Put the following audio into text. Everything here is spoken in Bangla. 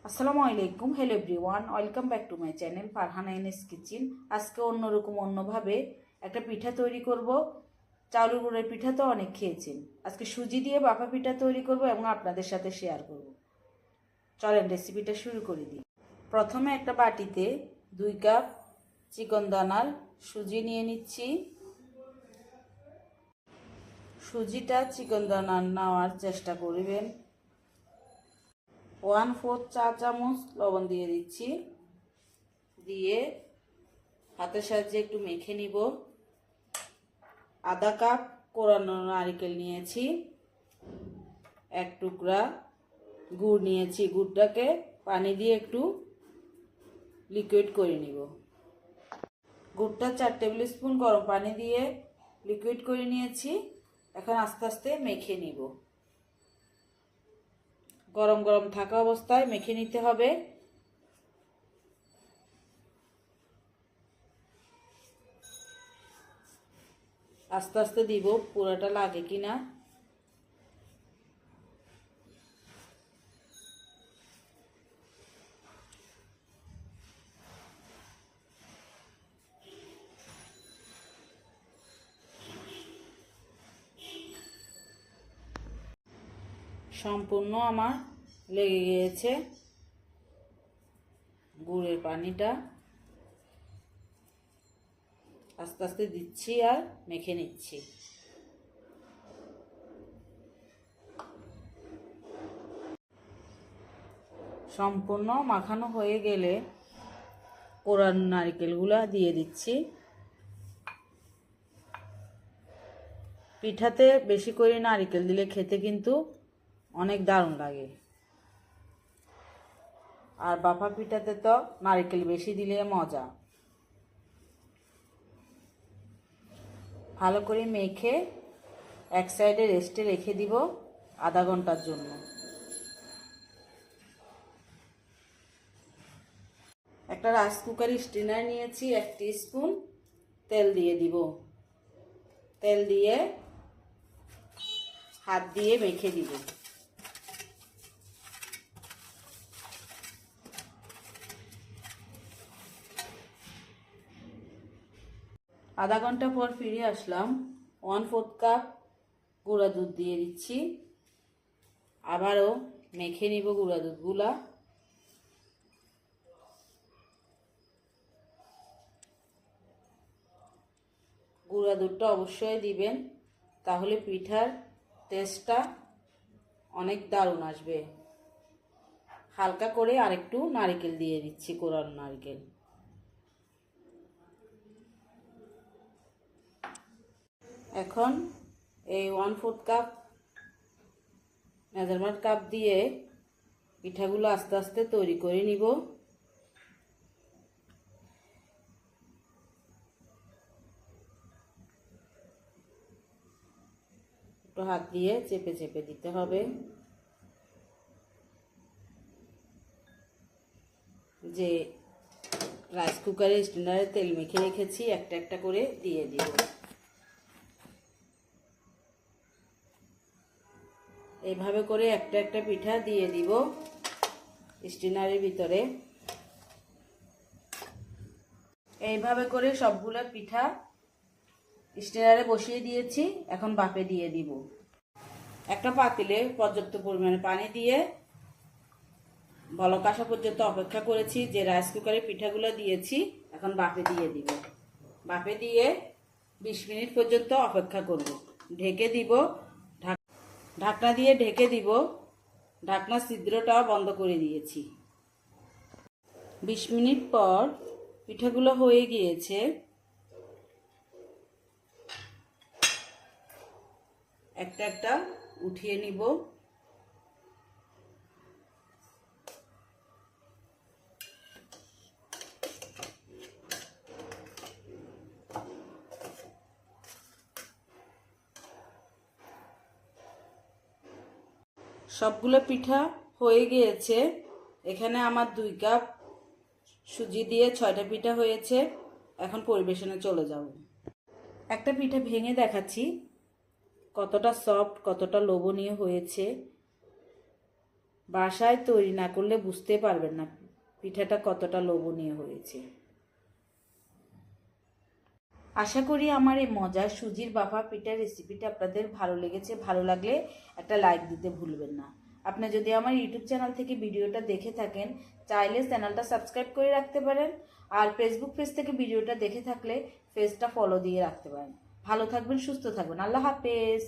আসসালামু আলাইকুম, hello everyone, welcome back to my channel Farhana NS kitchen. আজকে অন্যরকম অন্যভাবে একটা পিঠা তৈরি করব। চাউলের গুঁড়ের পিঠা তো অনেক খেয়েছেন, আজকে সুজি দিয়ে বাফা পিঠা তৈরি করব এবং আপনাদের সাথে শেয়ার করব। চলেন রেসিপিটা শুরু করে দিই। প্রথমে একটা বাটিতে 2 কাপ চিকন দানার সুজি নিয়ে নিচ্ছি। সুজিটা চিকন দানার নেওয়ার চেষ্টা করবেন। 1/4 চা চামচ লবণ দিয়ে দিচ্ছি, দিয়ে হাতের সাহায্যে একটু মেখে নিব। আধা কাপ কোরানো নারকেল নিয়েছি, 1 টুকরা গুড় নিয়েছি, গুড়টাকে পানি দিয়ে একটু লিকুইড করে নিব। গুড়টা 4 টেবিল স্পুন গরম পানি দিয়ে লিকুইড করে নিয়েছি। এখন আস্তে আস্তে মেখে নিব। গরম গরম থাকা অবস্থায় মেখে নিতে হবে। আস্তে আস্তে দিব, পুরোটা লাগে কিনা। সম্পূর্ণ আমার লেগে গিয়েছে গুড়ের পানিটা। আস্তে আস্তে দিচ্ছি আর মেখে নিচ্ছি। সম্পূর্ণ মাখানো হয়ে গেলে কোরানো নারকেলগুলা দিয়ে দিচ্ছি। পিঠাতে বেশি করে নারকেল দিলে খেতে কিন্তু অনেক দারুণ লাগে, আর বাফা পিঠাতে তো নারকেল বেশি দিলে মজা। ভালো করে মেখে এক সাইডে রেস্টে রেখে দিব আধা ঘন্টার জন্য। একটা রাইস কুকার স্টিনার নিয়েছি, 1 টিস্পুন তেল দিয়ে দিব। তেল দিয়ে হাত দিয়ে মেখে দিব। আধা ঘন্টা পর ফিরে আসলাম। 1/4 কাপ গুঁড়া দুধ দিয়ে দিচ্ছি। আবারও মেখে নিব গুঁড়া দুধগুলা। গুঁড়া দুধটা অবশ্যই দিবেন, তাহলে পিঠার টেস্টটা অনেক দারুণ আসবে। হালকা করে আরেকটু নারকেল দিয়ে দিচ্ছি, কোরানো নারকেল। এখন এই 1/4 কাপ মেজারমেন্ট কাপ দিয়ে পিঠাগুলো আস্তে আস্তে তৈরি করে নিব। একটু হাত দিয়ে চেপে চেপে দিতে হবে। যে রাইস কুকারে স্ট্যান্ডারে তেল মেখে রেখেছি, একটা একটা করে দিয়ে দিব। এইভাবে করে একটা একটা পিঠা দিয়ে দিব স্ট্যান্ডারের ভিতরে। এইভাবে করে সবগুলো পিঠা স্ট্যান্ডারে বসিয়ে দিয়েছি, এখন বাপে দিয়ে দিব। একটা পাতিলে পর্যাপ্ত পরিমাণে পানি দিয়ে বলক আসা পর্যন্ত অপেক্ষা করেছি। যে রাইস কুকারে পিঠাগুলো দিয়েছি এখন বাপে দিয়ে দিব। বাপে দিয়ে 20 মিনিট পর্যন্ত অপেক্ষা করব। ঢেকে দিব, ঢাকনা দিয়ে ঢেকে দিব। ঢাকনার ছিদ্রটাও বন্ধ করে দিয়েছি। 20 মিনিট পর পিঠাগুলো হয়ে গিয়েছে। একটা একটা উঠিয়ে নিব। সবগুলো পিঠা হয়ে গিয়েছে। এখানে আমার 2 কাপ সুজি দিয়ে 6টা পিঠা হয়েছে। এখন পরিবেশনে চলে যাব। একটা পিঠা ভেঙে দেখাচ্ছি কতটা সফট, কতটা লোভনীয় হয়েছে। বাসায় তৈরি না করলে বুঝতে পারবেন না পিঠাটা কতটা লোভনীয় হয়েছে। আশা করি আমার এই মজার সুজির বাফা পিঠার রেসিপিটা আপনাদের ভালো লেগেছে। ভালো লাগলে একটা লাইক দিতে ভুলবেন না। আপনি যদি আমার ইউটিউব চ্যানেল থেকে ভিডিওটা দেখে থাকেন চাইলে চ্যানেলটা সাবস্ক্রাইব করে রাখতে পারেন, আর ফেসবুক পেজ থেকে ভিডিওটা দেখে থাকলে পেজটা ফলো দিয়ে রাখতে পারেন। ভালো থাকবেন, সুস্থ থাকবেন। আল্লাহ হাফেজ।